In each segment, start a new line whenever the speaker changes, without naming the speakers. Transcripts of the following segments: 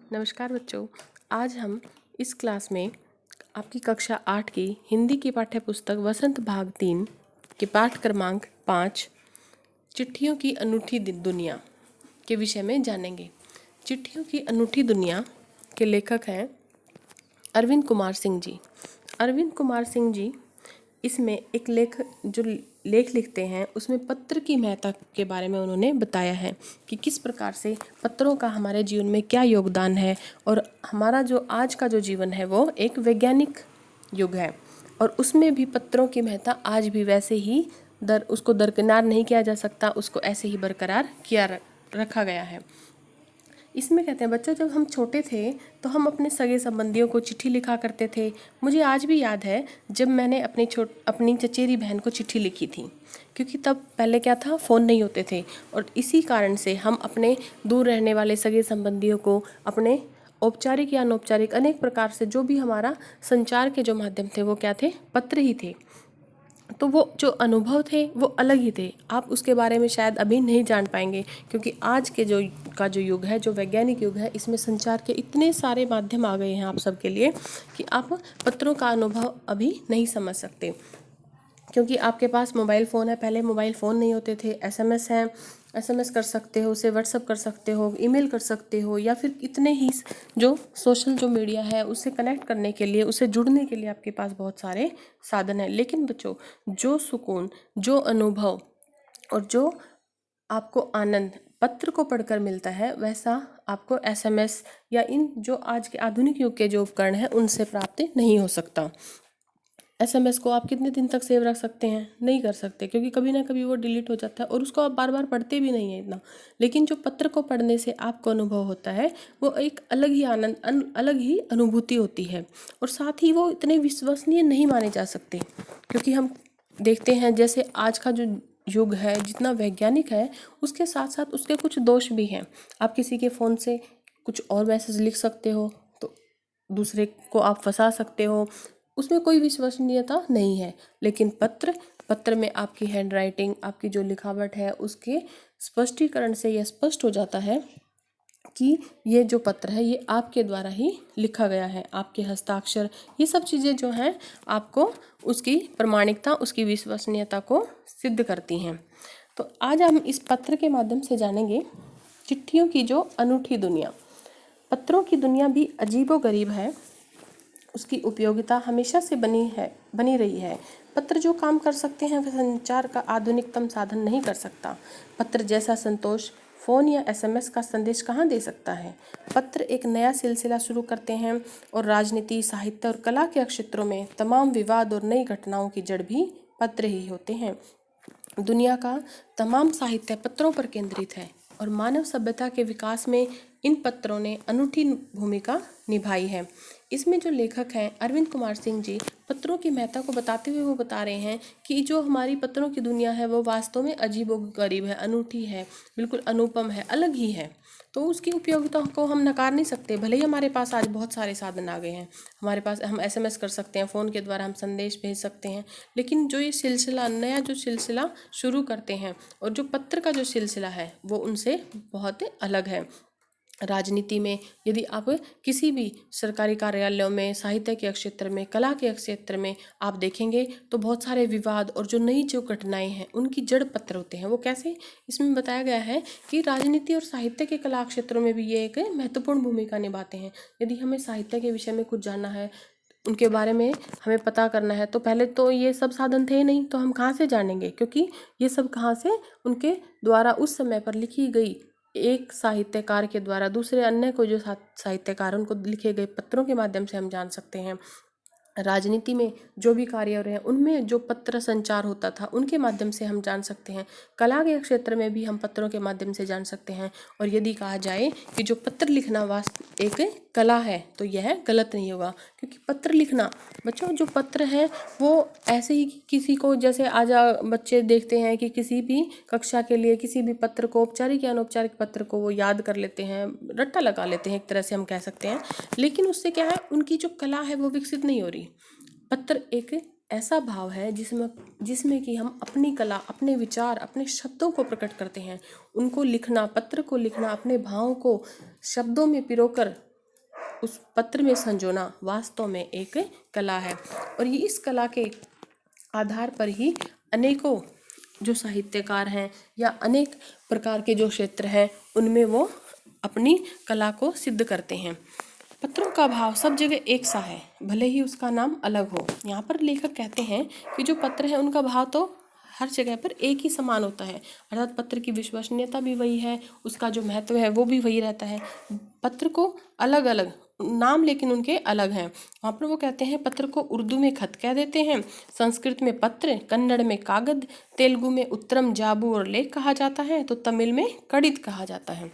नमस्कार बच्चों। आज हम इस क्लास में आपकी कक्षा 8 की हिंदी की पाठ्य पुस्तक वसंत भाग 3 के पाठ क्रमांक 5 चिट्ठियों की अनूठी दुनिया के विषय में जानेंगे। चिट्ठियों की अनूठी दुनिया के लेखक हैं अरविंद कुमार सिंह जी। अरविंद कुमार सिंह जी इसमें एक लेख लिखते हैं, उसमें पत्र की महत्ता के बारे में उन्होंने बताया है कि किस प्रकार से पत्रों का हमारे जीवन में क्या योगदान है और हमारा जो आज का जो जीवन है वो एक वैज्ञानिक युग है और उसमें भी पत्रों की महत्ता आज भी वैसे ही उसको दरकिनार नहीं किया जा सकता, उसको ऐसे ही बरकरार रखा गया है। इसमें कहते हैं बच्चों, जब हम छोटे थे तो हम अपने सगे संबंधियों को चिट्ठी लिखा करते थे। मुझे आज भी याद है जब मैंने अपनी चचेरी बहन को चिट्ठी लिखी थी, क्योंकि तब पहले क्या था, फ़ोन नहीं होते थे और इसी कारण से हम अपने दूर रहने वाले सगे संबंधियों को अपने औपचारिक या अनौपचारिक अनेक प्रकार से जो भी हमारा संचार के जो माध्यम थे वो क्या थे, पत्र ही थे। तो वो जो अनुभव थे वो अलग ही थे। आप उसके बारे में शायद अभी नहीं जान पाएंगे, क्योंकि आज के जो युग है, जो वैज्ञानिक युग है, इसमें संचार के इतने सारे माध्यम आ गए हैं आप सबके लिए कि आप पत्रों का अनुभव अभी नहीं समझ सकते, क्योंकि आपके पास मोबाइल फ़ोन है। पहले मोबाइल फ़ोन नहीं होते थे। एसएमएस है, एसएमएस कर सकते हो, उसे व्हाट्सअप कर सकते हो, ईमेल कर सकते हो, या फिर इतने ही जो सोशल जो मीडिया है उससे कनेक्ट करने के लिए, उससे जुड़ने के लिए आपके पास बहुत सारे साधन हैं। लेकिन बच्चों, जो सुकून, जो अनुभव और जो आपको आनंद पत्र को पढ़कर मिलता है, वैसा आपको एसएमएस या इन जो आज के आधुनिक युग के जो उपकरण हैं उनसे प्राप्त नहीं हो सकता। एसएमएस को आप कितने दिन तक सेव रख सकते हैं? नहीं कर सकते, क्योंकि कभी ना कभी वो डिलीट हो जाता है और उसको आप बार बार पढ़ते भी नहीं हैं इतना। लेकिन जो पत्र को पढ़ने से आपको अनुभव होता है वो एक अलग ही आनंद, अलग ही अनुभूति होती है, और साथ ही वो इतने विश्वसनीय नहीं माने जा सकते, क्योंकि हम देखते हैं जैसे आज का जो युग है जितना वैज्ञानिक है, उसके साथ साथ उसके कुछ दोष भी हैं। आप किसी के फ़ोन से कुछ और मैसेज लिख सकते हो तो दूसरे को आप फंसा सकते हो, उसमें कोई विश्वसनीयता नहीं है। लेकिन पत्र में आपकी हैंड राइटिंग, आपकी जो लिखावट है, उसके स्पष्टीकरण से यह स्पष्ट हो जाता है कि ये जो पत्र है ये आपके द्वारा ही लिखा गया है। आपके हस्ताक्षर, ये सब चीज़ें जो हैं आपको उसकी प्रमाणिकता, उसकी विश्वसनीयता को सिद्ध करती हैं। तो आज हम इस पत्र के माध्यम से जानेंगे चिट्ठियों की जो अनूठी दुनिया। पत्रों की दुनिया भी अजीबोगरीब है, उसकी उपयोगिता हमेशा से बनी रही है। पत्र जो काम कर सकते हैं वह संचार का आधुनिकतम साधन नहीं कर सकता। पत्र जैसा संतोष फ़ोन या एसएमएस का संदेश कहाँ दे सकता है। पत्र एक नया सिलसिला शुरू करते हैं और राजनीति, साहित्य और कला के क्षेत्रों में तमाम विवाद और नई घटनाओं की जड़ भी पत्र ही होते हैं। दुनिया का तमाम साहित्य पत्रों पर केंद्रित है और मानव सभ्यता के विकास में इन पत्रों ने अनूठी भूमिका निभाई है। इसमें जो लेखक हैं अरविंद कुमार सिंह जी, पत्रों की महत्ता को बताते हुए वो बता रहे हैं कि जो हमारी पत्रों की दुनिया है वो वास्तव में अजीबोगरीब है, अनूठी है, बिल्कुल अनुपम है, अलग ही है। तो उसकी उपयोगिता को हम नकार नहीं सकते। भले ही हमारे पास आज बहुत सारे साधन आ गए हैं, हमारे पास हम एसएमएस कर सकते हैं, फ़ोन के द्वारा हम संदेश भेज सकते हैं, लेकिन जो ये सिलसिला, नया जो सिलसिला शुरू करते हैं और जो पत्र का जो सिलसिला है वो उनसे बहुत अलग है। राजनीति में यदि आप किसी भी सरकारी कार्यालयों में, साहित्य के क्षेत्र में, कला के क्षेत्र में आप देखेंगे तो बहुत सारे विवाद और जो नई जो घटनाएं हैं उनकी जड़ पत्र होते हैं। वो कैसे, इसमें बताया गया है कि राजनीति और साहित्य के कला क्षेत्रों में भी ये एक महत्वपूर्ण भूमिका निभाते हैं। यदि हमें साहित्य के विषय में कुछ जानना है, उनके बारे में हमें पता करना है, तो पहले तो ये सब साधन थे नहीं, तो हम कहाँ से जानेंगे, क्योंकि ये सब कहाँ से, उनके द्वारा उस समय पर लिखी गई एक साहित्यकार के द्वारा दूसरे अन्य को जो साहित्यकार उनको लिखे गए पत्रों के माध्यम से हम जान सकते हैं। राजनीति में जो भी कार्य हो रहे हैं उनमें जो पत्र संचार होता था उनके माध्यम से हम जान सकते हैं। कला के क्षेत्र में भी हम पत्रों के माध्यम से जान सकते हैं। और यदि कहा जाए कि जो पत्र लिखना वास्तव एक कला है तो यह गलत नहीं होगा, क्योंकि पत्र लिखना, बच्चों जो पत्र है वो ऐसे ही किसी को, जैसे आज बच्चे देखते हैं कि किसी भी कक्षा के लिए किसी भी पत्र को, औपचारिक या अनौपचारिक पत्र को वो याद कर लेते हैं, रट्टा लगा लेते हैं, एक तरह से हम कह सकते हैं। लेकिन उससे क्या है, उनकी जो कला है वो विकसित नहीं हो रही। पत्र एक ऐसा भाव है जिसमें कि हम अपनी कला, अपने विचार, अपने शब्दों को प्रकट करते हैं। उनको लिखना, पत्र को लिखना, अपने भावों को शब्दों में पिरोकर उस पत्र में संजोना वास्तव में एक कला है। और ये इस कला के आधार पर ही अनेकों जो साहित्यकार हैं या अनेक प्रकार के जो क्षेत्र हैं उनमें वो अपनी कला को सिद्ध करते हैं। पत्रों का भाव सब जगह एक सा है, भले ही उसका नाम अलग हो। यहाँ पर लेखक कहते हैं कि जो पत्र है उनका भाव तो हर जगह पर एक ही समान होता है, अर्थात पत्र की विश्वसनीयता भी वही है, उसका जो महत्व है वो भी वही रहता है। पत्र को अलग अलग नाम लेकिन उनके अलग हैं। वहाँ पर वो कहते हैं पत्र को उर्दू में खत कह देते हैं, संस्कृत में पत्र, कन्नड़ में कागद, तेलुगु में उत्तरम, जाबू और लेख कहा जाता है, तो तमिल में कड़ित कहा जाता है।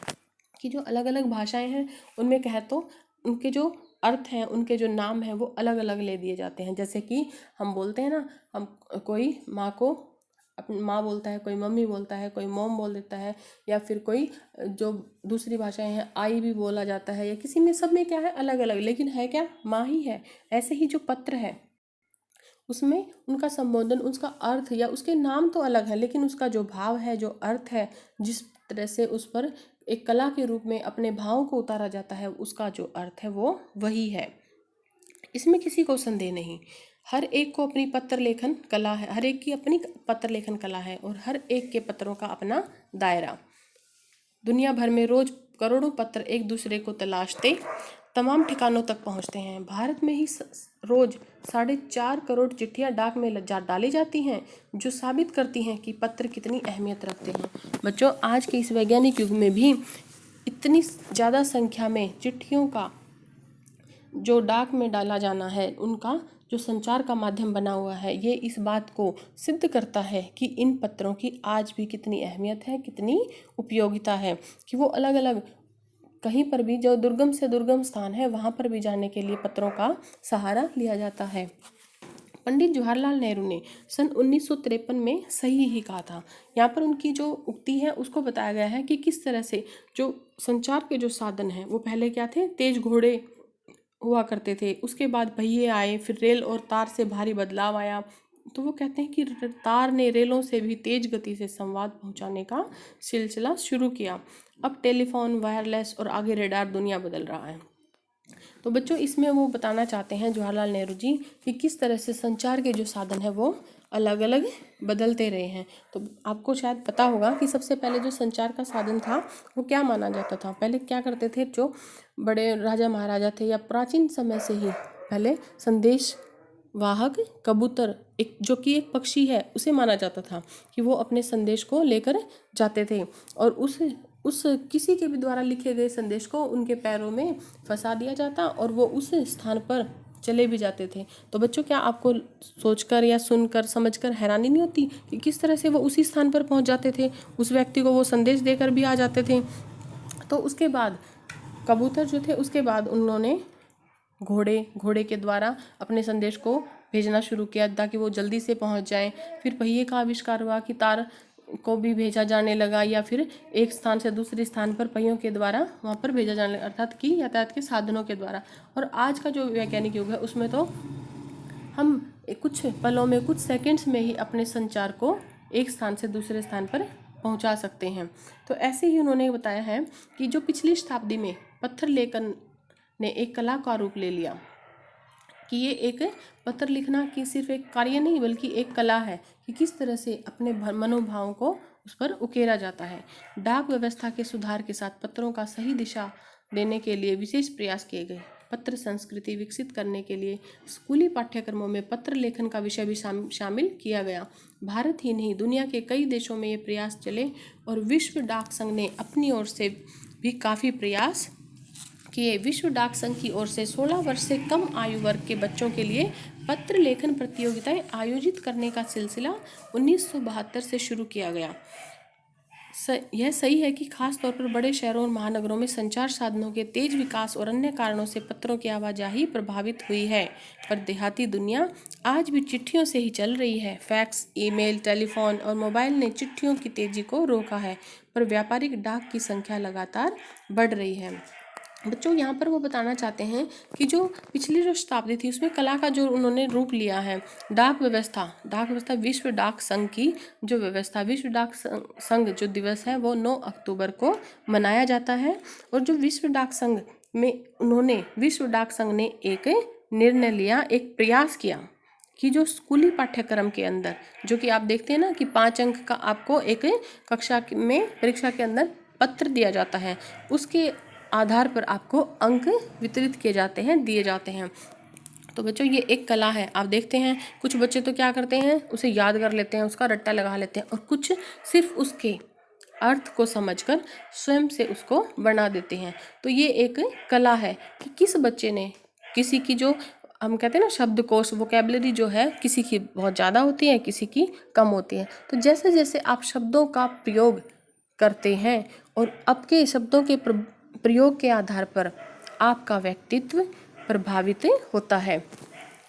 कि जो अलग अलग भाषाएं हैं उनमें कहे तो उनके जो अर्थ हैं, उनके जो नाम हैं वो अलग अलग ले दिए जाते हैं। जैसे कि हम बोलते हैं ना, हम कोई माँ को अपनी माँ बोलता है, कोई मम्मी बोलता है, कोई मोम बोल देता है, या फिर कोई जो दूसरी भाषाएं हैं आई भी बोला जाता है, या किसी में, सब में क्या है अलग अलग, लेकिन है क्या माँ ही है। ऐसे ही जो पत्र है उसमें उनका संबोधन, उसका अर्थ या उसके नाम तो अलग है, लेकिन उसका जो भाव है, जो अर्थ है, जिस तरह से उस पर एक कला के रूप में अपने भावों को उतारा जाता है, उसका जो अर्थ है वो वही है। इसमें किसी को संदेह नहीं। हर एक को अपनी पत्र लेखन कला है, हर एक की अपनी पत्र लेखन कला है, और हर एक के पत्रों का अपना दायरा। दुनिया भर में रोज करोड़ों पत्र एक दूसरे को तलाशते तमाम ठिकानों तक पहुंचते हैं। भारत में ही रोज 4.5 करोड़ चिट्ठियां डाक में डाली जाती हैं, जो साबित करती हैं कि पत्र कितनी अहमियत रखते हैं। बच्चों, आज के इस वैज्ञानिक युग में भी इतनी ज़्यादा संख्या में चिट्ठियों का जो डाक में डाला जाना है, उनका जो संचार का माध्यम बना हुआ है, ये इस बात को सिद्ध करता है कि इन पत्रों की आज भी कितनी अहमियत है, कितनी उपयोगिता है, कि वो अलग अलग कहीं पर भी जो दुर्गम से दुर्गम स्थान है वहाँ पर भी जाने के लिए पत्रों का सहारा लिया जाता है। पंडित जवाहरलाल नेहरू ने सन 1953 में सही ही कहा था। यहाँ पर उनकी जो उक्ति है उसको बताया गया है कि किस तरह से जो संचार के जो साधन हैं वो पहले क्या थे, तेज घोड़े हुआ करते थे, उसके बाद पहिए आए, फिर रेल और तार से भारी बदलाव आया। तो वो कहते हैं कि तार ने रेलों से भी तेज गति से संवाद पहुंचाने का सिलसिला शुरू किया। अब टेलीफोन, वायरलेस और आगे रेडार दुनिया बदल रहा है। तो बच्चों, इसमें वो बताना चाहते हैं जवाहरलाल नेहरू जी कि किस तरह से संचार के जो साधन है वो अलग अलग बदलते रहे हैं। तो आपको शायद पता होगा कि सबसे पहले जो संचार का साधन था वो क्या माना जाता था। पहले क्या करते थे, जो बड़े राजा महाराजा थे या प्राचीन समय से ही पहले संदेश वाहक कबूतर, एक जो कि एक पक्षी है, उसे माना जाता था कि वो अपने संदेश को लेकर जाते थे, और उस किसी के भी द्वारा लिखे गए संदेश को उनके पैरों में फंसा दिया जाता और वो उस स्थान पर चले भी जाते थे। तो बच्चों, क्या आपको सोचकर या सुनकर समझकर हैरानी नहीं होती कि किस तरह से वो उसी स्थान पर पहुंच जाते थे, उस व्यक्ति को वो संदेश देकर भी आ जाते थे। तो उसके बाद कबूतर जो थे, उसके बाद उन्होंने घोड़े के द्वारा अपने संदेश को भेजना शुरू किया ताकि वो जल्दी से पहुंच जाएं। फिर पहिए का आविष्कार हुआ कि तार को भी भेजा जाने लगा, या फिर एक स्थान से दूसरे स्थान पर पहियों के द्वारा वहाँ पर भेजा जाने लगा, अर्थात कि यातायात के साधनों के द्वारा। और आज का जो वैज्ञानिक युग है उसमें तो हम कुछ पलों में, कुछ सेकंड्स में ही अपने संचार को एक स्थान से दूसरे स्थान पर पहुंचा सकते हैं। तो ऐसे ही उन्होंने बताया है कि जो पिछली शताब्दी में पत्थर लेखन ने एक कला का रूप ले लिया, कि ये एक पत्र लिखना की सिर्फ एक कार्य नहीं बल्कि एक कला है, कि किस तरह से अपने मनोभावों को उस पर उकेरा जाता है। डाक व्यवस्था के सुधार के साथ पत्रों का सही दिशा देने के लिए विशेष प्रयास किए गए। पत्र संस्कृति विकसित करने के लिए स्कूली पाठ्यक्रमों में पत्र लेखन का विषय भी शामिल किया गया। भारत ही नहीं, दुनिया के कई देशों में ये प्रयास चले, और विश्व डाक संघ ने अपनी ओर से भी काफ़ी प्रयास किए। विश्व डाक संघ की ओर से 16 वर्ष से कम आयु वर्ग के बच्चों के लिए पत्र लेखन प्रतियोगिताएं आयोजित करने का सिलसिला 1972 से शुरू किया गया। यह सही है कि खास तौर पर बड़े शहरों और महानगरों में संचार साधनों के तेज विकास और अन्य कारणों से पत्रों की आवाजाही प्रभावित हुई है, पर देहाती दुनिया आज भी चिट्ठियों से ही चल रही है। फैक्स, ईमेल, टेलीफोन और मोबाइल ने चिट्ठियों की तेजी को रोका है, पर व्यापारिक डाक की संख्या लगातार बढ़ रही है। बच्चों, यहाँ पर वो बताना चाहते हैं कि जो पिछली जो शताब्दी थी उसमें कला का जो उन्होंने रूप लिया है, डाक व्यवस्था विश्व डाक संघ की जो व्यवस्था, विश्व डाक संघ जो दिवस है वो 9 अक्टूबर को मनाया जाता है। और जो विश्व डाक संघ में उन्होंने विश्व डाक संघ ने एक निर्णय लिया, एक प्रयास किया कि जो स्कूली पाठ्यक्रम के अंदर, जो कि आप देखते हैं ना कि 5 अंक का आपको एक कक्षा में परीक्षा के अंदर पत्र दिया जाता है, उसके आधार पर आपको अंक वितरित किए जाते हैं, दिए जाते हैं। तो बच्चों ये एक कला है। आप देखते हैं कुछ बच्चे तो क्या करते हैं, उसे याद कर लेते हैं, उसका रट्टा लगा लेते हैं, और कुछ सिर्फ उसके अर्थ को समझकर स्वयं से उसको बना देते हैं। तो ये एक कला है कि किस बच्चे ने, किसी की जो हम कहते हैं ना शब्दकोश, वोकेबलरी जो है, किसी की बहुत ज़्यादा होती है, किसी की कम होती है। तो जैसे जैसे आप शब्दों का प्रयोग करते हैं और आपके शब्दों के प्रयोग के आधार पर आपका व्यक्तित्व प्रभावित होता है,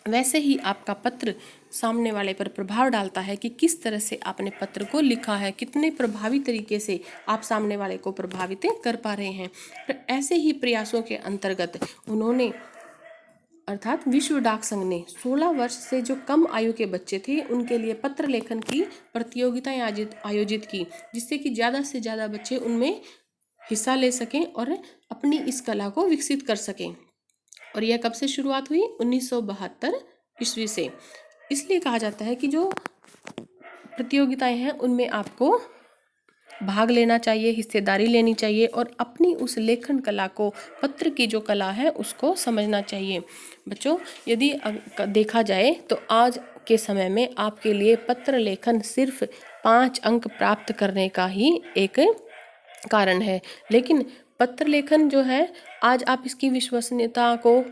वैसे ही आपका पत्र सामने वाले पर प्रभाव डालता है कि किस तरह से आपने पत्र को लिखा है, कितने प्रभावी तरीके से आप सामने वाले को प्रभावित कर पा रहे हैं। तो ऐसे ही प्रयासों के अंतर्गत उन्होंने, अर्थात विश्व डाक संघ ने 16 वर्ष से जो कम आयु के बच्चे थे उनके लिए पत्र लेखन की प्रतियोगिताएं आयोजित की, जिससे कि ज़्यादा से ज़्यादा बच्चे उनमें हिस्सा ले सकें और अपनी इस कला को विकसित कर सकें। और यह कब से शुरुआत हुई? 1972 ईस्वी से। इसलिए कहा जाता है कि जो प्रतियोगिताएं हैं उनमें आपको भाग लेना चाहिए, हिस्सेदारी लेनी चाहिए और अपनी उस लेखन कला को, पत्र की जो कला है उसको समझना चाहिए। बच्चों यदि देखा जाए तो आज के समय में आपके लिए पत्र लेखन सिर्फ 5 अंक प्राप्त करने का ही एक कारण है, लेकिन पत्र लेखन जो है आज आप इसकी विश्वसनीयता को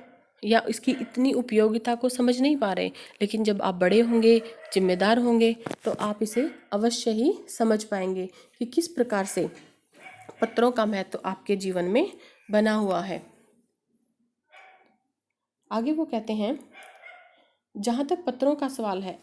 या इसकी इतनी उपयोगिता को समझ नहीं पा रहे, लेकिन जब आप बड़े होंगे, जिम्मेदार होंगे, तो आप इसे अवश्य ही समझ पाएंगे कि किस प्रकार से पत्रों का महत्व आपके जीवन में बना हुआ है। आगे वो कहते हैं, जहाँ तक पत्रों का सवाल है,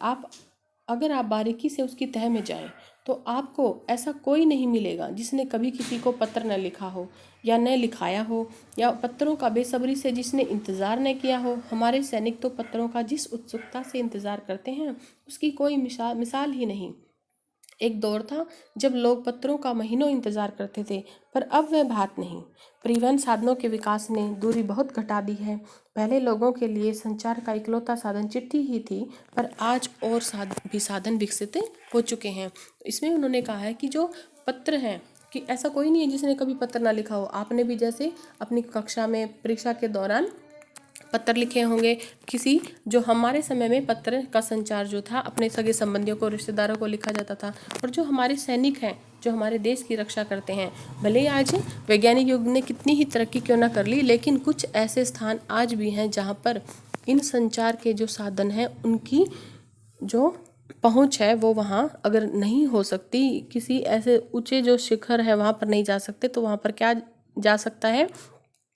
अगर आप बारीकी से उसकी तह में जाएं तो आपको ऐसा कोई नहीं मिलेगा जिसने कभी किसी को पत्र न लिखा हो या न लिखाया हो, या पत्रों का बेसब्री से जिसने इंतज़ार न किया हो। हमारे सैनिक तो पत्रों का जिस उत्सुकता से इंतज़ार करते हैं उसकी कोई मिसाल ही नहीं। एक दौर था जब लोग पत्रों का महीनों इंतज़ार करते थे, पर अब वह बात नहीं। परिवहन साधनों के विकास ने दूरी बहुत घटा दी है। पहले लोगों के लिए संचार का इकलौता साधन चिट्ठी ही थी, पर आज और भी साधन विकसित हो चुके हैं। इसमें उन्होंने कहा है कि जो पत्र हैं, कि ऐसा कोई नहीं है जिसने कभी पत्र ना लिखा हो। आपने भी जैसे अपनी कक्षा में परीक्षा के दौरान पत्र लिखे होंगे। किसी, जो हमारे समय में पत्र का संचार जो था अपने सगे संबंधियों को, रिश्तेदारों को लिखा जाता था। और जो हमारे सैनिक हैं, जो हमारे देश की रक्षा करते हैं, भले ही आज वैज्ञानिक युग ने कितनी ही तरक्की क्यों ना कर ली, लेकिन कुछ ऐसे स्थान आज भी हैं जहाँ पर इन संचार के जो साधन हैं उनकी जो पहुँच है वो वहाँ अगर नहीं हो सकती, किसी ऐसे ऊंचे जो शिखर है वहाँ पर नहीं जा सकते, तो वहाँ पर क्या जा सकता है?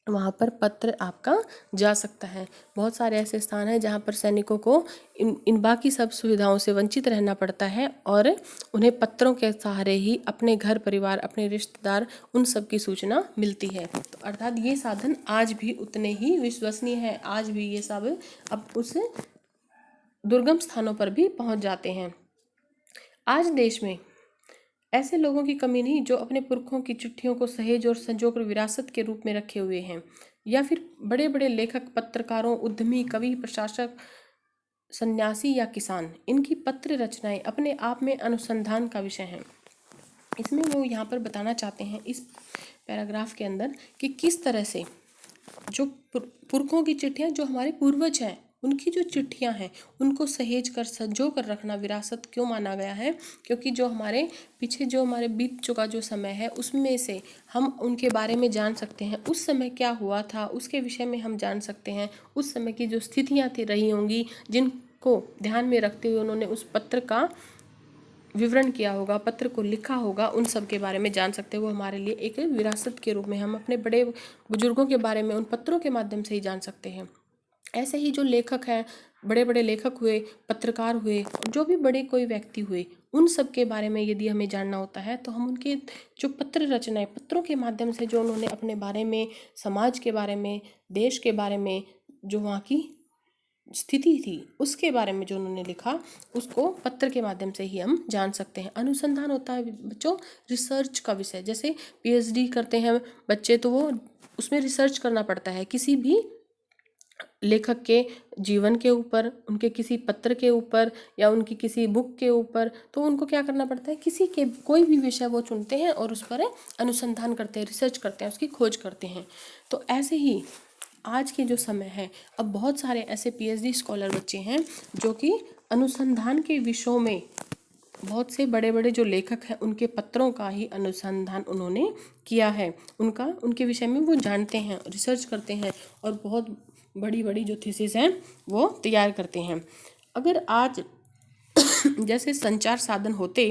वहाँ पर पत्र आपका जा सकता है। बहुत सारे ऐसे स्थान हैं जहाँ पर सैनिकों को इन बाकी सब सुविधाओं से वंचित रहना पड़ता है और उन्हें पत्रों के सहारे ही अपने घर परिवार, अपने रिश्तेदार, उन सब की सूचना मिलती है। तो अर्थात ये साधन आज भी उतने ही विश्वसनीय हैं। आज भी ये सब अब उस दुर्गम स्थानों पर भी पहुँच जाते हैं। आज देश में ऐसे लोगों की कमी नहीं जो अपने पुरखों की चिट्ठियों को सहेज और संजोकर विरासत के रूप में रखे हुए हैं, या फिर बड़े बड़े लेखक, पत्रकारों, उद्यमी, कवि, प्रशासक, सन्यासी या किसान, इनकी पत्र रचनाएं अपने आप में अनुसंधान का विषय हैं। इसमें वो यहाँ पर बताना चाहते हैं इस पैराग्राफ के अंदर कि किस तरह से जो पुरखों की चिट्ठियाँ, जो हमारे पूर्वज हैं, उनकी जो चिट्ठियाँ हैं उनको सहेज कर, संजो कर रखना विरासत क्यों माना गया है? क्योंकि जो हमारे पीछे, जो हमारे बीत चुका जो समय है, उसमें से हम उनके बारे में जान सकते हैं। उस समय क्या हुआ था उसके विषय में हम जान सकते हैं। उस समय की जो स्थितियाँ थी रही होंगी, जिनको ध्यान में रखते हुए उन्होंने उस पत्र का विवरण किया होगा, पत्र को लिखा होगा, उन सब के बारे में जान सकते हैं। वो हमारे लिए एक विरासत के रूप में, हम अपने बड़े बुजुर्गों के बारे में उन पत्रों के माध्यम से ही जान सकते हैं। ऐसे ही जो लेखक हैं, बड़े बड़े लेखक हुए, पत्रकार हुए, जो भी बड़े कोई व्यक्ति हुए, उन सब के बारे में यदि हमें जानना होता है तो हम उनके जो पत्र रचनाएं, पत्रों के माध्यम से जो उन्होंने अपने बारे में, समाज के बारे में, देश के बारे में, जो वहाँ की स्थिति थी उसके बारे में जो उन्होंने लिखा उसको पत्र के माध्यम से ही हम जान सकते हैं। अनुसंधान होता है बच्चों रिसर्च का विषय। जैसे पीएचडी करते हैं बच्चे तो वो उसमें रिसर्च करना पड़ता है किसी भी लेखक के जीवन के ऊपर, उनके किसी पत्र के ऊपर या उनकी किसी बुक के ऊपर। तो उनको क्या करना पड़ता है, किसी के कोई भी विषय वो चुनते हैं और उस पर अनुसंधान करते हैं, रिसर्च करते हैं, उसकी खोज करते हैं। तो ऐसे ही आज के जो समय है, अब बहुत सारे ऐसे पीएचडी स्कॉलर बच्चे हैं जो कि अनुसंधान के विषयों में बहुत से बड़े बड़े जो लेखक हैं उनके पत्रों का ही अनुसंधान उन्होंने किया है, उनके विषय में वो जानते हैं, रिसर्च करते हैं और बहुत बड़ी बड़ी जो थीसिस हैं वो तैयार करते हैं। अगर आज जैसे संचार साधन होते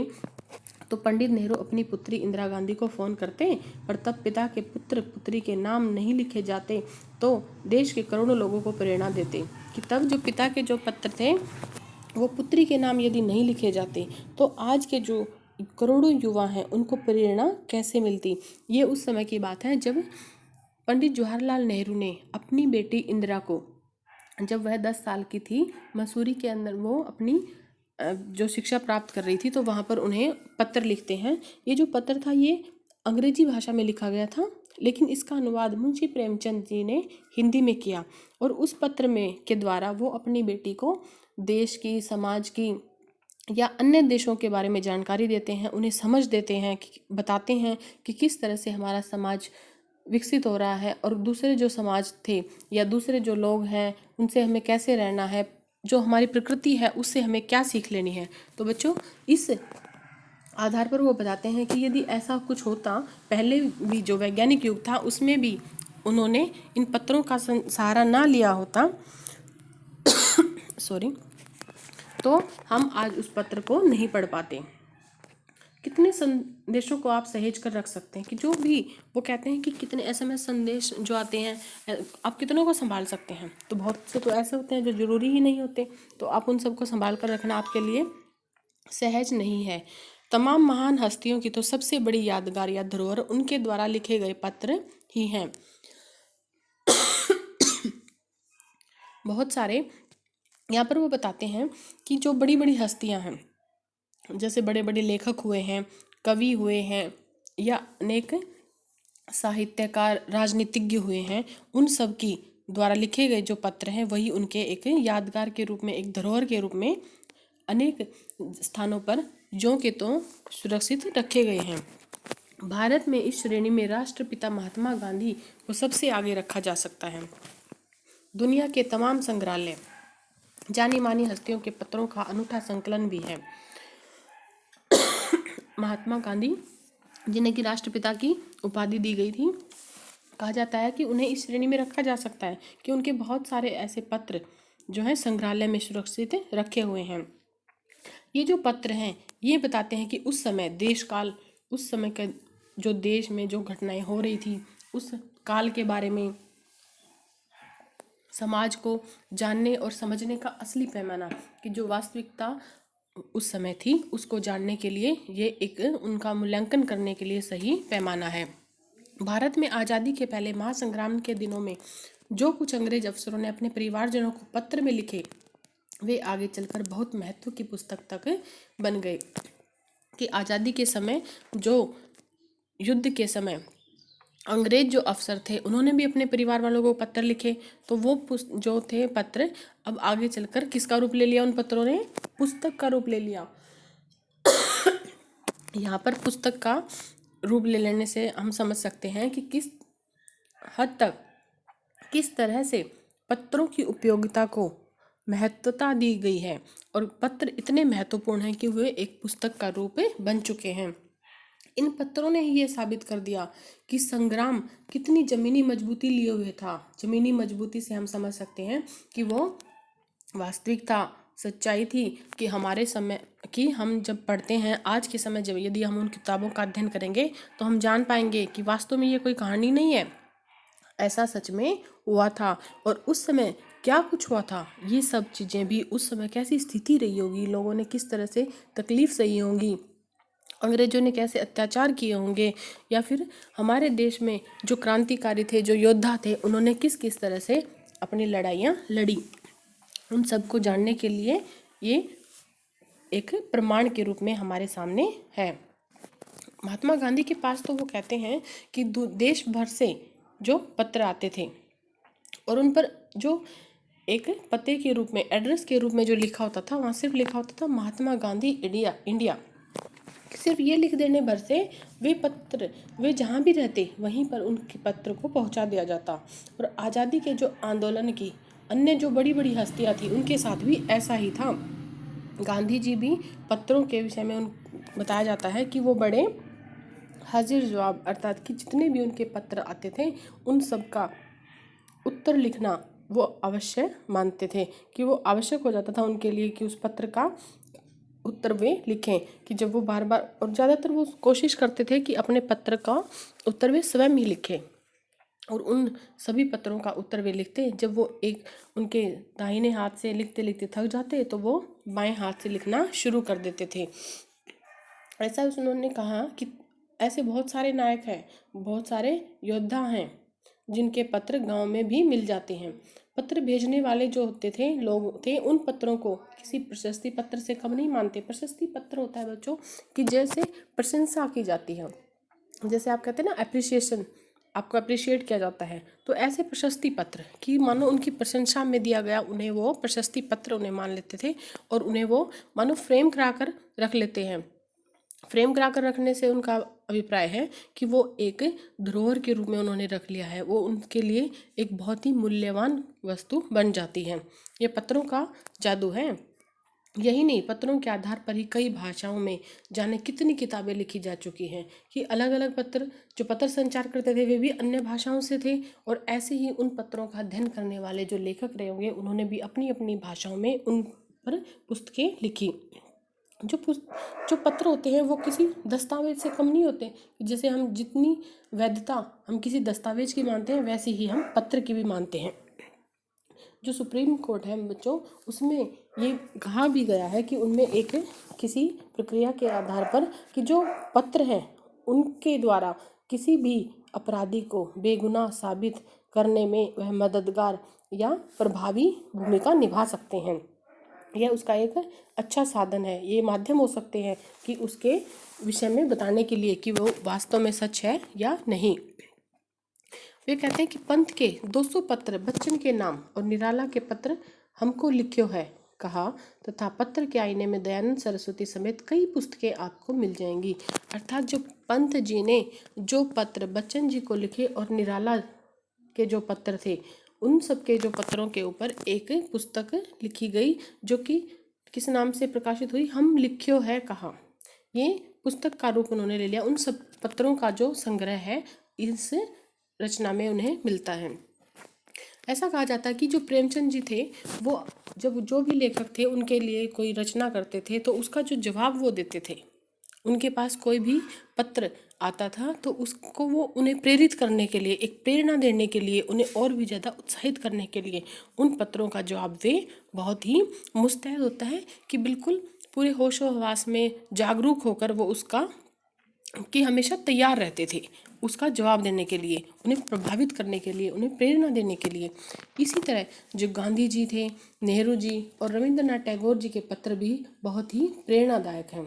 तो पंडित नेहरू अपनी पुत्री इंदिरा गांधी को फ़ोन करते, पर तब पिता के पुत्र पुत्री के नाम नहीं लिखे जाते तो देश के करोड़ों लोगों को प्रेरणा देते। कि तब जो पिता के जो पत्र थे वो पुत्री के नाम यदि नहीं लिखे जाते तो आज के जो करोड़ों युवा हैं उनको प्रेरणा कैसे मिलती। ये उस समय की बात है जब पंडित जवाहरलाल नेहरू ने अपनी बेटी इंदिरा को, जब वह 10 साल की थी, मसूरी के अंदर वो अपनी जो शिक्षा प्राप्त कर रही थी तो वहाँ पर उन्हें पत्र लिखते हैं। ये जो पत्र था ये अंग्रेजी भाषा में लिखा गया था, लेकिन इसका अनुवाद मुंशी प्रेमचंद जी ने हिंदी में किया और उस पत्र में के द्वारा वो अपनी बेटी को देश की, समाज की या अन्य देशों के बारे में जानकारी देते हैं, उन्हें समझ देते हैं, बताते हैं कि किस तरह से हमारा समाज विकसित हो रहा है और दूसरे जो समाज थे या दूसरे जो लोग हैं उनसे हमें कैसे रहना है, जो हमारी प्रकृति है उससे हमें क्या सीख लेनी है। तो बच्चों इस आधार पर वो बताते हैं कि यदि ऐसा कुछ होता, पहले भी जो वैज्ञानिक युग था उसमें भी उन्होंने इन पत्रों का सहारा ना लिया होता सॉरी, तो हम आज उस पत्र को नहीं पढ़ पाते। कितने संदेशों को आप सहेज कर रख सकते हैं कि जो भी वो कहते हैं कि कितने एसएमएस संदेश जो आते हैं आप कितनों को संभाल सकते हैं। तो बहुत से तो ऐसे होते हैं जो ज़रूरी ही नहीं होते, तो आप उन सबको संभाल कर रखना आपके लिए सहज नहीं है। तमाम महान हस्तियों की तो सबसे बड़ी यादगार या धरोहर उनके द्वारा लिखे गए पत्र ही हैं। बहुत सारे यहाँ पर वो बताते हैं कि जो बड़ी बड़ी हस्तियाँ हैं, जैसे बड़े बड़े लेखक हुए हैं, कवि हुए हैं या अनेक साहित्यकार, राजनीतिज्ञ हुए हैं, उन सब की द्वारा लिखे गए जो पत्र हैं वही उनके एक यादगार के रूप में, एक धरोहर के रूप में अनेक स्थानों पर ज्यों के त्यों सुरक्षित रखे गए हैं। भारत में इस श्रेणी में राष्ट्रपिता महात्मा गांधी को सबसे आगे रखा जा सकता है। दुनिया के तमाम संग्रहालय जानी मानी हस्तियों के पत्रों का अनूठा संकलन भी है। महात्मा गांधी जिन्हें कि राष्ट्रपिता की उपाधि दी गई थी, कहा जाता है कि उन्हें इस श्रेणी में रखा जा सकता है कि उनके बहुत सारे ऐसे पत्र जो हैं संग्रहालय में सुरक्षित रखे हुए हैं। ये जो पत्र हैं ये बताते हैं कि उस समय देश काल, उस समय के जो देश में जो घटनाएं हो रही थी उस काल के बारे में, समाज को जानने और समझने का असली पैमाना, कि जो वास्तविकता उस समय थी उसको जानने के लिए ये एक उनका मूल्यांकन करने के लिए सही पैमाना है। भारत में आज़ादी के पहले महासंग्राम के दिनों में जो कुछ अंग्रेज अफसरों ने अपने परिवारजनों को पत्र में लिखे वे आगे चलकर बहुत महत्व की पुस्तक तक बन गए। कि आज़ादी के समय, जो युद्ध के समय अंग्रेज जो अफसर थे उन्होंने भी अपने परिवार वालों को पत्र लिखे, तो वो जो थे पत्र अब आगे चलकर किसका रूप ले लिया, उन पत्रों ने पुस्तक का रूप ले लिया। यहाँ पर पुस्तक का रूप ले लेने से हम समझ सकते हैं कि किस हद तक, किस तरह से पत्रों की उपयोगिता को महत्वता दी गई है और पत्र इतने महत्वपूर्ण हैं कि वे एक पुस्तक का रूप बन चुके हैं। इन पत्रों ने ही ये साबित कर दिया कि संग्राम कितनी ज़मीनी मजबूती लिए हुए था। ज़मीनी मजबूती से हम समझ सकते हैं कि वो वास्तविकता, सच्चाई थी कि हमारे समय की हम जब पढ़ते हैं आज के समय, जब यदि हम उन किताबों का अध्ययन करेंगे तो हम जान पाएंगे कि वास्तव में ये कोई कहानी नहीं है, ऐसा सच में हुआ था। और उस समय क्या कुछ हुआ था, ये सब चीज़ें भी, उस समय कैसी स्थिति रही होगी, लोगों ने किस तरह से तकलीफ़ सही होंगी, अंग्रेजों ने कैसे अत्याचार किए होंगे, या फिर हमारे देश में जो क्रांतिकारी थे, जो योद्धा थे, उन्होंने किस किस तरह से अपनी लड़ाइयाँ लड़ी। उन सबको जानने के लिए ये एक प्रमाण के रूप में हमारे सामने है। महात्मा गांधी के पास तो वो कहते हैं कि देश भर से जो पत्र आते थे और उन पर जो एक पते के रूप में, एड्रेस के रूप में जो लिखा होता था, वहाँ सिर्फ लिखा होता था महात्मा गांधी इंडिया इंडिया। सिर्फ ये लिख देने भर से वे जहाँ भी रहते वहीं पर उनके पत्र को पहुँचा दिया जाता। और आज़ादी के जो आंदोलन की अन्य जो बड़ी बड़ी हस्तियाँ थी उनके साथ भी ऐसा ही था। गांधी जी भी पत्रों के विषय में बताया जाता है कि वो बड़े हाजिर जवाब, अर्थात कि जितने भी उनके पत्र आते थे उन सब का उत्तर लिखना वो अवश्य मानते थे, कि वो आवश्यक हो जाता था उनके लिए कि उस पत्र का उत्तर वे लिखें। कि जब वो बार बार, और ज़्यादातर वो कोशिश करते थे कि अपने पत्र का उत्तर वे स्वयं ही लिखें। और उन सभी पत्रों का उत्तर वे लिखते। जब वो एक उनके दाहिने हाथ से लिखते लिखते थक जाते तो वो बाएं हाथ से लिखना शुरू कर देते थे। ऐसा उन्होंने कहा कि ऐसे बहुत सारे नायक हैं, बहुत सारे योद्धा हैं जिनके पत्र गांव में भी मिल जाते हैं। पत्र भेजने वाले जो होते थे लोग थे, उन पत्रों को किसी प्रशस्ति पत्र से कम नहीं मानते। प्रशस्ति पत्र होता है बच्चों कि जैसे प्रशंसा की जाती है, जैसे आप कहते हैं ना अप्रिसिएशन, आपको अप्रिशिएट किया जाता है, तो ऐसे प्रशस्ति पत्र कि मानो उनकी प्रशंसा में दिया गया, उन्हें वो प्रशस्ति पत्र उन्हें मान लेते थे और उन्हें वो मानो फ्रेम कराकर रख लेते हैं। फ्रेम कराकर रखने से उनका अभिप्राय है कि वो एक धरोहर के रूप में उन्होंने रख लिया है, वो उनके लिए एक बहुत ही मूल्यवान वस्तु बन जाती है। ये पत्रों का जादू है। यही नहीं, पत्रों के आधार पर ही कई भाषाओं में जाने कितनी किताबें लिखी जा चुकी हैं कि अलग अलग जो पत्र संचार करते थे वे भी अन्य भाषाओं से थे। और ऐसे ही उन पत्रों का अध्ययन करने वाले जो लेखक रहे होंगे उन्होंने भी अपनी अपनी भाषाओं में उन पर पुस्तकें लिखी। जो पत्र होते हैं वो किसी दस्तावेज से कम नहीं होते। जैसे हम जितनी वैधता हम किसी दस्तावेज की मानते हैं वैसे ही हम पत्र की भी मानते हैं। जो सुप्रीम कोर्ट है बच्चों, उसमें ये कहा भी गया है कि उनमें एक किसी प्रक्रिया के आधार पर कि जो पत्र हैं उनके द्वारा किसी भी अपराधी को बेगुनाह साबित करने में वह मददगार या प्रभावी भूमिका निभा सकते हैं। यह उसका एक अच्छा साधन है, ये माध्यम हो सकते हैं कि उसके विषय में बताने के लिए कि वो वास्तव में सच है या नहीं। वे कहते हैं कि पंथ के 200 पत्र बच्चन के नाम और निराला के पत्र हमको लिख्यो है कहा, तथा पत्र के आईने में दयानंद सरस्वती समेत कई पुस्तकें आपको मिल जाएंगी। अर्थात जो पंत जी ने जो पत्र बच्चन जी को लिखे और निराला के जो पत्र थे उन सब के जो पत्रों के ऊपर एक पुस्तक लिखी गई जो कि किस नाम से प्रकाशित हुई, हम लिख्यो है कहा। ये पुस्तक का रूप उन्होंने ले लिया। उन सब पत्रों का जो संग्रह है इस रचना में उन्हें मिलता है। ऐसा कहा जाता है कि जो प्रेमचंद जी थे वो जब जो भी लेखक थे उनके लिए कोई रचना करते थे तो उसका जो जवाब वो देते थे, उनके पास कोई भी पत्र आता था तो उसको वो उन्हें प्रेरित करने के लिए, एक प्रेरणा देने के लिए, उन्हें और भी ज़्यादा उत्साहित करने के लिए उन पत्रों का जवाब वे बहुत ही मुस्तैद होता है कि बिल्कुल पूरे होशो हवास में जागरूक होकर वो उसका कि हमेशा तैयार रहते थे उसका जवाब देने के लिए, उन्हें प्रभावित करने के लिए, उन्हें प्रेरणा देने के लिए। इसी तरह जो गांधी जी थे, नेहरू जी और रविंद्रनाथ टैगोर जी के पत्र भी बहुत ही प्रेरणादायक हैं।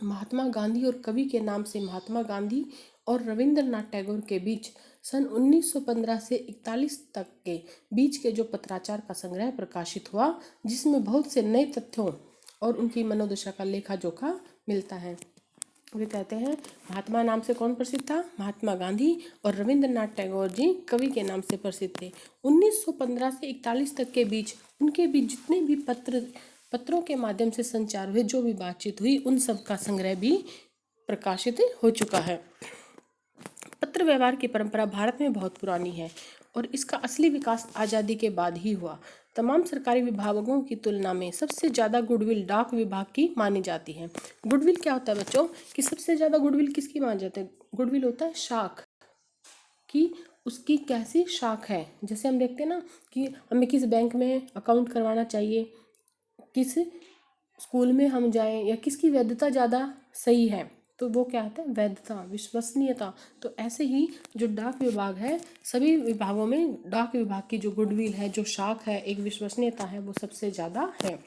महात्मा गांधी और कवि के नाम से महात्मा गांधी और रविंद्रनाथ टैगोर के बीच सन 1915 से 41 तक के बीच के जो पत्राचार का संग्रह प्रकाशित हुआ, जिसमें बहुत से नए तथ्यों और उनकी मनोदशा का लेखा जोखा मिलता है। वे कहते हैं महात्मा नाम से कौन प्रसिद्ध था, महात्मा गांधी, और रविंद्रनाथ टैगोर जी कवि के नाम से प्रसिद्ध थे। 1915 से 41 तक के बीच उनके बीच जितने भी पत्रों के माध्यम से संचार हुए, जो भी बातचीत हुई, उन सब का संग्रह भी प्रकाशित हो चुका है। पत्र व्यवहार की परंपरा भारत में बहुत पुरानी है और इसका असली विकास आज़ादी के बाद ही हुआ। तमाम सरकारी विभागों की तुलना में सबसे ज़्यादा गुडविल डाक विभाग की मानी जाती है। गुडविल क्या होता है बच्चों कि सबसे ज़्यादा गुडविल किसकी मानी जाती है? गुडविल होता है शाख, कि उसकी कैसी शाख है। जैसे हम देखते हैं ना कि हमें किस बैंक में अकाउंट करवाना चाहिए, किस स्कूल में हम जाएं, या किसकी वैधता ज़्यादा सही है, तो वो क्या आता है, वैधता, विश्वसनीयता। तो ऐसे ही जो डाक विभाग है, सभी विभागों में डाक विभाग की जो गुडविल है, जो शाख है, एक विश्वसनीयता है, वो सबसे ज़्यादा है।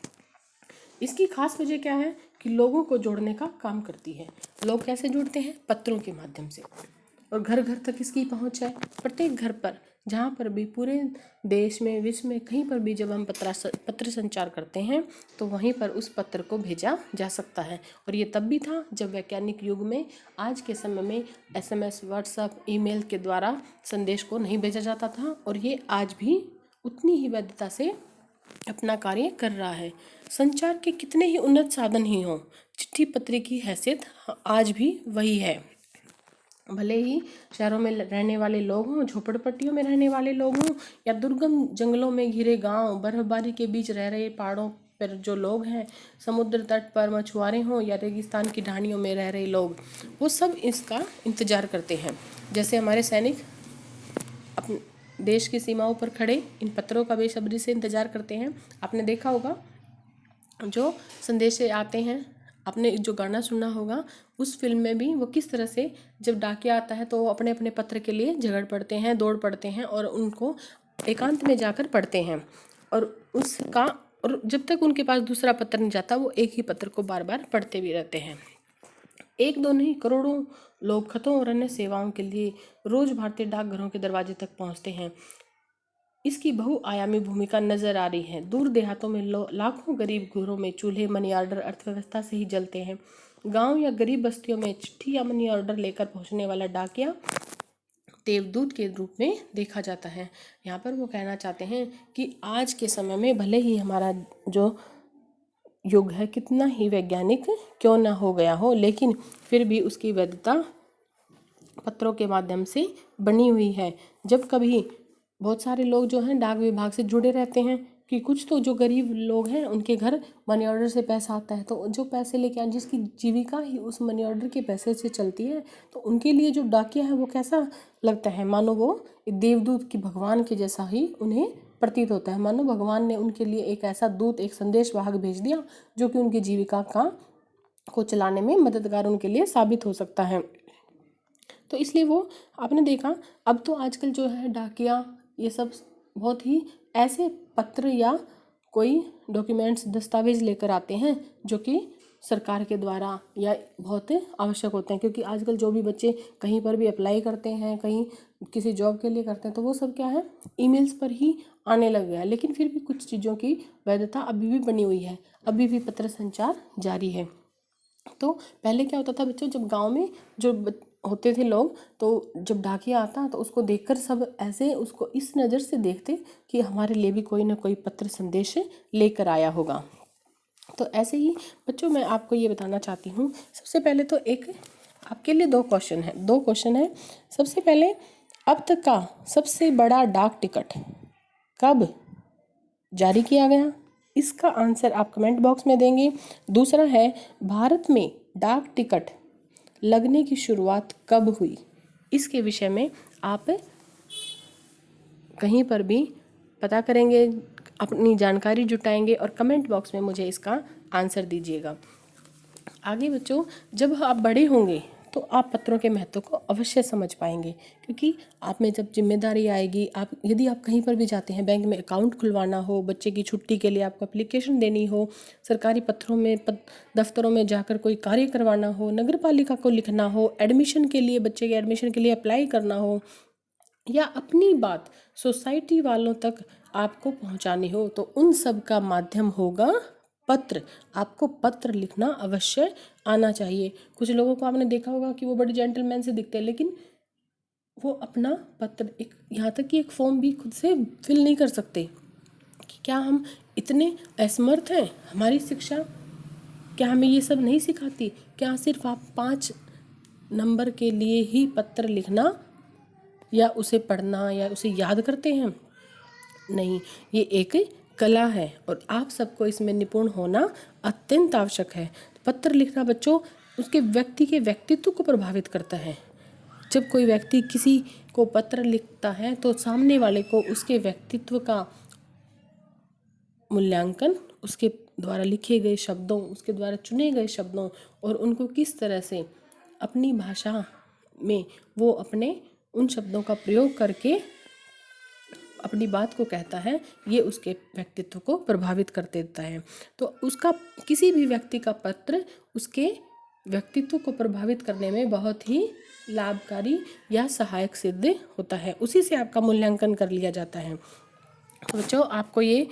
इसकी खास वजह क्या है कि लोगों को जोड़ने का काम करती है। लोग कैसे जुड़ते हैं, पत्रों के माध्यम से, और घर घर तक इसकी पहुंच है। प्रत्येक घर पर, जहाँ पर भी पूरे देश में, विश्व में, कहीं पर भी जब हम पत्र संचार करते हैं तो वहीं पर उस पत्र को भेजा जा सकता है। और ये तब भी था जब वैज्ञानिक युग में, आज के समय में SMS, व्हाट्सएप, ईमेल के द्वारा संदेश को नहीं भेजा जाता था, और ये आज भी उतनी ही वैधता से अपना कार्य कर रहा है। संचार के कितने ही उन्नत साधन ही हों, चिट्ठी पत्र की हैसियत आज भी वही है। भले ही शहरों में रहने वाले लोग हों, झोपड़पट्टियों में रहने वाले लोग हों, या दुर्गम जंगलों में घिरे गांव, बर्फबारी के बीच रह रहे पहाड़ों पर जो लोग हैं, समुद्र तट पर मछुआरे हों, या रेगिस्तान की ढानियों में रह रहे लोग, वो सब इसका इंतजार करते हैं। जैसे हमारे सैनिक अपने देश की सीमाओं पर खड़े इन पत्रों का बेसब्री से इंतजार करते हैं। आपने देखा होगा जो संदेश आते हैं, आपने जो गाना सुना होगा, उस फिल्म में भी वो किस तरह से जब डाकिया आता है तो वो अपने अपने पत्र के लिए झगड़ पड़ते हैं, दौड़ पड़ते हैं, और उनको एकांत में जाकर पढ़ते हैं। और जब तक उनके पास दूसरा पत्र नहीं जाता, वो एक ही पत्र को बार बार पढ़ते भी रहते हैं। एक दो नहीं, करोड़ों लोग खतों और अन्य सेवाओं के लिए रोज भारतीय डाकघरों के दरवाजे तक पहुंचते हैं। इसकी बहुआयामी भूमिका नजर आ रही है। दूर देहातों में लाखों गरीब घरों में चूल्हे मनी ऑर्डर अर्थव्यवस्था से ही जलते हैं। गांव या गरीब बस्तियों में चिट्ठी या मनी ऑर्डर लेकर पहुंचने वाला डाकिया देवदूत के रूप में देखा जाता है। यहाँ पर वो कहना चाहते हैं कि आज के समय में भले ही हमारा जो युग है कितना ही वैज्ञानिक क्यों ना हो गया हो, लेकिन फिर भी उसकी वैधता पत्रों के माध्यम से बनी हुई है। जब कभी बहुत सारे लोग जो हैं डाक विभाग से जुड़े रहते हैं कि कुछ तो जो गरीब लोग हैं उनके घर मनी ऑर्डर से पैसा आता है, तो जो पैसे लेके आए, जिसकी जीविका ही उस मनी ऑर्डर के पैसे से चलती है, तो उनके लिए जो डाकिया है वो कैसा लगता है, मानो वो देवदूत की, भगवान के जैसा ही उन्हें प्रतीत होता है। मानो भगवान ने उनके लिए एक ऐसा दूत, एक संदेश वाहक भेज दिया जो कि उनकी जीविका को चलाने में मददगार उनके लिए साबित हो सकता है। तो इसलिए वो आपने देखा, अब तो आजकल जो है डाकिया ये सब बहुत ही ऐसे पत्र या कोई डॉक्यूमेंट्स, दस्तावेज लेकर आते हैं जो कि सरकार के द्वारा या बहुत आवश्यक होते हैं। क्योंकि आजकल जो भी बच्चे कहीं पर भी अप्लाई करते हैं, कहीं किसी जॉब के लिए करते हैं, तो वो सब क्या है, ईमेल्स पर ही आने लग गया है। लेकिन फिर भी कुछ चीज़ों की वैधता अभी भी बनी हुई है, अभी भी पत्र संचार जारी है। तो पहले क्या होता था बच्चों, जब गांव में जो होते थे लोग, तो जब डाकिया आता तो उसको देखकर सब ऐसे उसको इस नज़र से देखते कि हमारे लिए भी कोई ना कोई पत्र संदेश लेकर आया होगा। तो ऐसे ही बच्चों मैं आपको ये बताना चाहती हूँ, सबसे पहले तो एक आपके लिए दो क्वेश्चन है। सबसे पहले, अब तक का सबसे बड़ा डाक टिकट कब जारी किया गया? इसका आंसर आप कमेंट बॉक्स में देंगे। दूसरा है, भारत में डाक टिकट लगने की शुरुआत कब हुई? इसके विषय में आप कहीं पर भी पता करेंगे, अपनी जानकारी जुटाएंगे और कमेंट बॉक्स में मुझे इसका आंसर दीजिएगा। आगे बच्चों, जब आप बड़े होंगे तो आप पत्रों के महत्व को अवश्य समझ पाएंगे, क्योंकि आप में जब जिम्मेदारी आएगी, यदि आप कहीं पर भी जाते हैं, बैंक में अकाउंट खुलवाना हो, बच्चे की छुट्टी के लिए आपको एप्लीकेशन देनी हो, सरकारी पत्रों में दफ्तरों में जाकर कोई कार्य करवाना हो, नगर पालिका को लिखना हो, एडमिशन के लिए, बच्चे के एडमिशन के लिए अप्लाई करना हो, या अपनी बात सोसाइटी वालों तक आपको पहुंचानी हो, तो उन सब का माध्यम होगा पत्र। आपको पत्र लिखना अवश्य आना चाहिए। कुछ लोगों को आपने देखा होगा कि वो बड़े जेंटलमैन से दिखते हैं, लेकिन वो अपना पत्र, एक यहाँ तक कि एक फॉर्म भी खुद से फिल नहीं कर सकते। कि क्या हम इतने असमर्थ हैं? हमारी शिक्षा क्या हमें ये सब नहीं सिखाती? क्या सिर्फ आप 5 नंबर के लिए ही पत्र लिखना या उसे पढ़ना या उसे याद करते हैं? नहीं, ये एक कला है और आप सबको इसमें निपुण होना अत्यंत आवश्यक है। पत्र लिखना बच्चों उसके व्यक्ति के व्यक्तित्व को प्रभावित करता है। जब कोई व्यक्ति किसी को पत्र लिखता है तो सामने वाले को उसके व्यक्तित्व का मूल्यांकन उसके द्वारा लिखे गए शब्दों, उसके द्वारा चुने गए शब्दों और उनको किस तरह से अपनी भाषा में वो अपने उन शब्दों का प्रयोग करके अपनी बात को कहता है, ये उसके व्यक्तित्व को प्रभावित कर देता है। तो उसका किसी भी व्यक्ति का पत्र उसके व्यक्तित्व को प्रभावित करने में बहुत ही लाभकारी या सहायक सिद्ध होता है। उसी से आपका मूल्यांकन कर लिया जाता है। तो बच्चों, आपको ये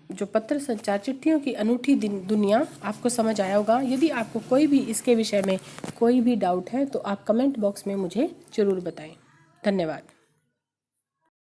जो पत्र संचार, चिट्ठियों की अनूठी दुनिया आपको समझ आया होगा। यदि आपको कोई भी इसके विषय में कोई भी डाउट है तो आप कमेंट बॉक्स में मुझे ज़रूर बताएं। धन्यवाद।